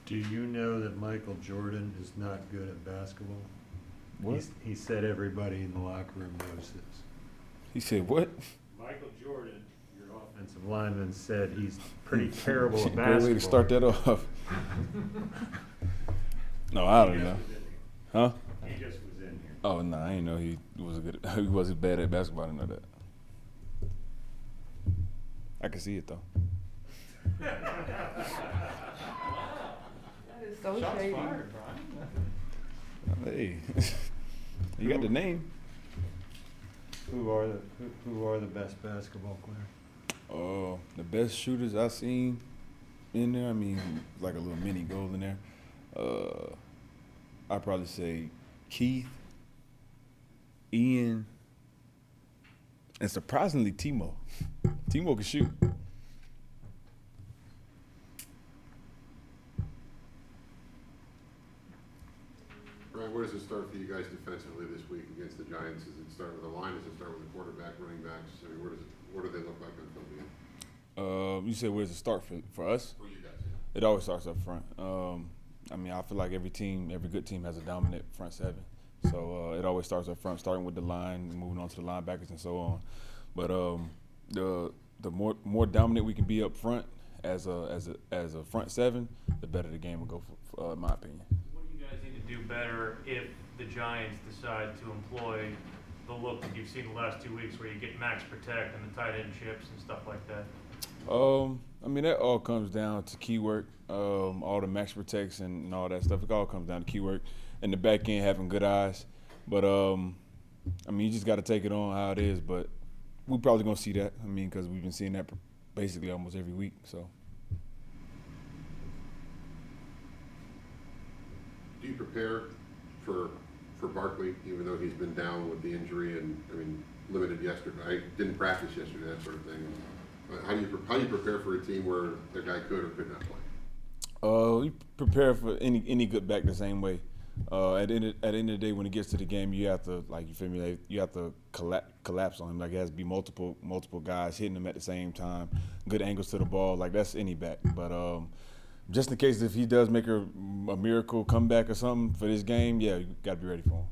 Do you know that Michael Jordan is not good at basketball? What? He said everybody in the locker room knows this. He said what? Michael Jordan, your offensive lineman, said he's pretty terrible at Great basketball. way to start that off. No, I don't know. Huh? He just was in here. Oh no, I didn't know he was good. He wasn't bad at basketball. I didn't know that. I can see it though. That is so Shots shady. fired, Brian. Hey, you got the name. Who are the best basketball players? The best shooters I've seen in there. I mean, like a little mini goal in there. I'd probably say Keith, Ian, and surprisingly Timo. Timo can shoot. Brian, where does it start for you guys defensively this week against the Giants? Does it start with the line? Does it start with the quarterback, running backs? I mean, what do they look like on film? You said where does it start for us? For you guys, yeah. It always starts up front. I mean, I feel like every good team has a dominant front seven. So it always starts up front, starting with the line, moving on to the linebackers and so on. But the more dominant we can be up front as a front seven, the better the game will go, for, in my opinion. What do you guys need to do better if the Giants decide to employ the look that you've seen the last 2 weeks where you get max protect and the tight end chips and stuff like that? I mean, that all comes down to key work, all the max protects and all that stuff. It all comes down to key work and the back end having good eyes. But, I mean, you just got to take it on how it is. But we're probably going to see that, I mean, because we've been seeing that basically almost every week. So. Do you prepare for Barkley, even though he's been down with the injury and, I mean, limited yesterday? Didn't practice yesterday, that sort of thing. How do you prepare for a team where the guy could or could not play? We prepare for any good back the same way. At the end of the day, when it gets to the game, you have to, like, you feel me? Like, you have to collapse on him. Like, it has to be multiple guys hitting him at the same time, good angles to the ball. Like, that's any back. But just in case if he does make a miracle comeback or something for this game, yeah, you got to be ready for him.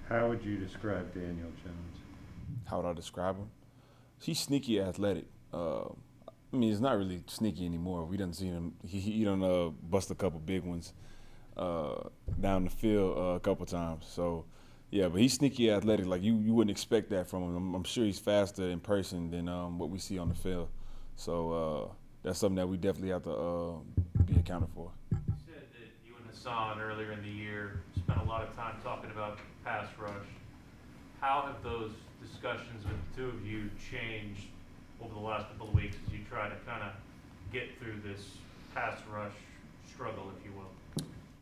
How would you describe Daniel Jones? How would I describe him? He's sneaky athletic. I mean, it's not really sneaky anymore. We done seen him. He done bust a couple big ones down the field a couple times. So, yeah, but he's sneaky athletic. Like, you wouldn't expect that from him. I'm sure he's faster in person than what we see on the field. So that's something that we definitely have to be accounted for. You said that you and Hasan earlier in the year spent a lot of time talking about pass rush. How have those discussions with the two of you changed over the last couple of weeks as you try to kind of get through this pass rush struggle, if you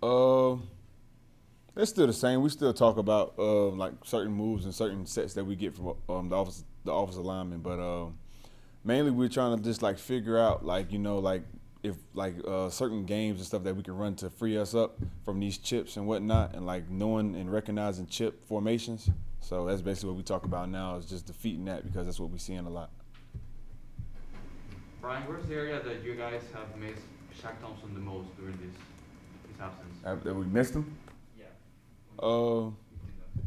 will? It's still the same. We still talk about like certain moves and certain sets that we get from the offensive linemen, but mainly we're trying to just like figure out, like, you know, like if like certain games and stuff that we can run to free us up from these chips and whatnot, and like knowing and recognizing chip formations. So that's basically what we talk about now, is just defeating that, because that's what we're seeing a lot. Brian, where's the area that you guys have missed Shaq Thompson the most during his absence? That we missed him? Yeah.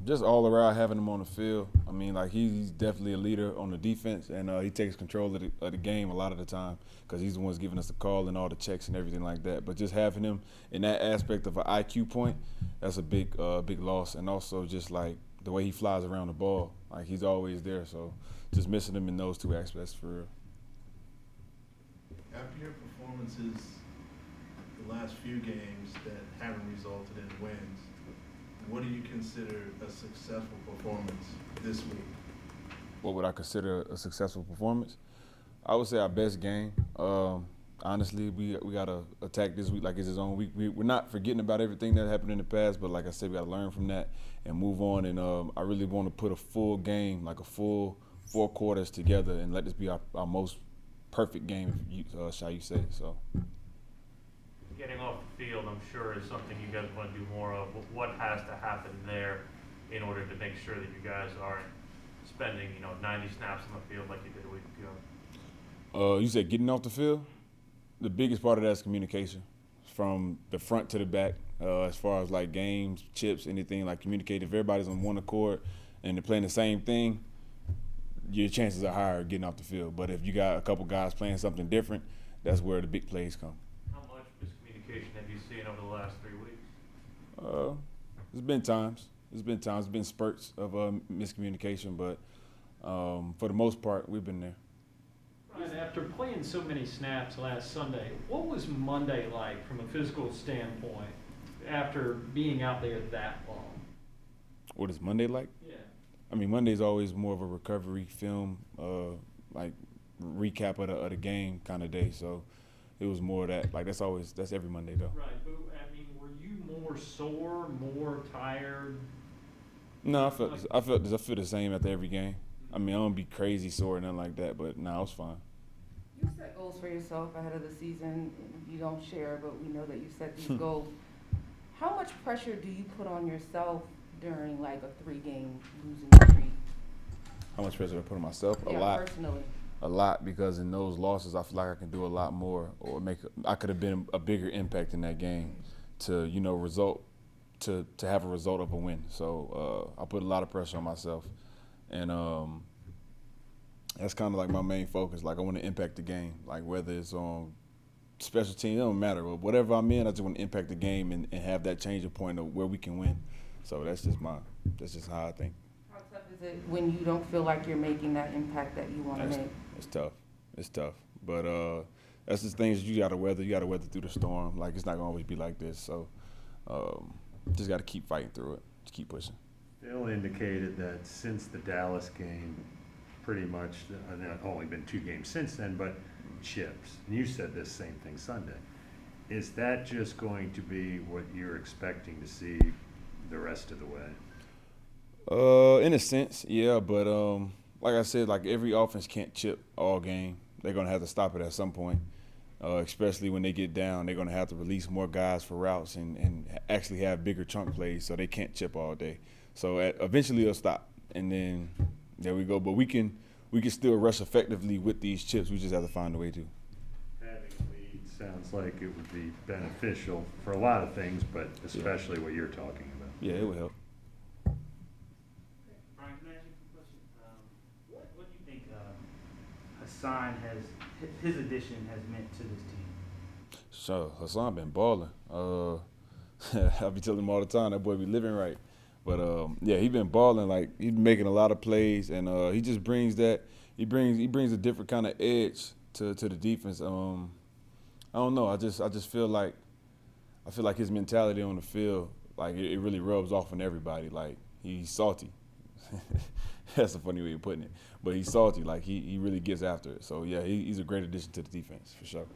Just all around having him on the field. I mean, like, he's definitely a leader on the defense, and he takes control of the game a lot of the time, because he's the ones giving us the call and all the checks and everything like that. But just having him in that aspect of an IQ point, that's a big loss. And also just like the way he flies around the ball, like, he's always there. So just missing him in those two aspects for real. After your performances the last few games that haven't resulted in wins, what do you consider a successful performance this week? What would I consider a successful performance? I would say our best game. Honestly, we got to attack this week like it's his own week. We're not forgetting about everything that happened in the past, but like I said, we got to learn from that and move on. And I really want to put a full game, like a full 4 quarters together, and let this be our most perfect game, shall you say. So. Getting off the field, I'm sure, is something you guys want to do more of. What has to happen there in order to make sure that you guys aren't spending, 90 snaps on the field like you did a week ago? You said getting off the field? the biggest part of that is communication, from the front to the back. As far as like games, chips, anything like communicate. If everybody's on one accord and they're playing the same thing, your chances are higher getting off the field. But if you got a couple guys playing something different, that's where the big plays come. How much miscommunication have you seen over the last 3 weeks? There's been times. There's been spurts of miscommunication, but for the most part, we've been there. Ryan, after playing so many snaps last Sunday, what was Monday like from a physical standpoint after being out there that long? What is Monday like? Yeah. I mean, Monday's always more of a recovery film, like recap of the game kind of day. So it was more of that. Like that's every Monday though. Right, but I mean, were you more sore, more tired? No, I feel the same after every game. I mean, I don't be crazy sore or nothing like that, but no, I was fine. You set goals for yourself ahead of the season. You don't share, but we know that you set these goals. How much pressure do you put on yourself during like a 3-game losing streak? How much pressure do I put on myself? A Yeah, lot. personally. A lot, because in those losses, I feel like I can do a lot more, or I could have been a bigger impact in that game to have a result of a win. So I put a lot of pressure on myself, and that's kind of like my main focus. Like I want to impact the game, like whether it's on special team, it don't matter. Whatever I'm in, I just want to impact the game and have that changing point of where we can win. So that's just how I think. How tough is it when you don't feel like you're making that impact that you want to make? It's tough. It's tough. But that's just things you got to weather. You got to weather through the storm. Like, it's not going to always be like this. So just got to keep fighting through it. Just keep pushing. Phil indicated that since the Dallas game, pretty much, only been 2 games since then, but chips. And you said this same thing Sunday. Is that just going to be what you're expecting to see the rest of the way? In a sense, yeah. But like I said, like every offense can't chip all game. They're going to have to stop it at some point, especially when they get down. They're going to have to release more guys for routes and actually have bigger chunk plays, so they can't chip all day. So eventually it'll stop, and then there we go. But we can still rush effectively with these chips. We just have to find a way to. Having a lead sounds like it would be beneficial for a lot of things, but especially what you're talking about. Yeah, it will help. Brian, can I ask you a question? What do you think Hasan his addition has meant to this team? So Hasan been balling. I be telling him all the time that boy be living right. But yeah, he been balling. Like he's making a lot of plays, and he just brings that. He brings a different kind of edge to the defense. I don't know. I just feel like his mentality on the field, like it really rubs off on everybody. Like he's salty. That's a funny way of putting it. But he's salty. Like he really gets after it. So yeah, he's a great addition to the defense for sure.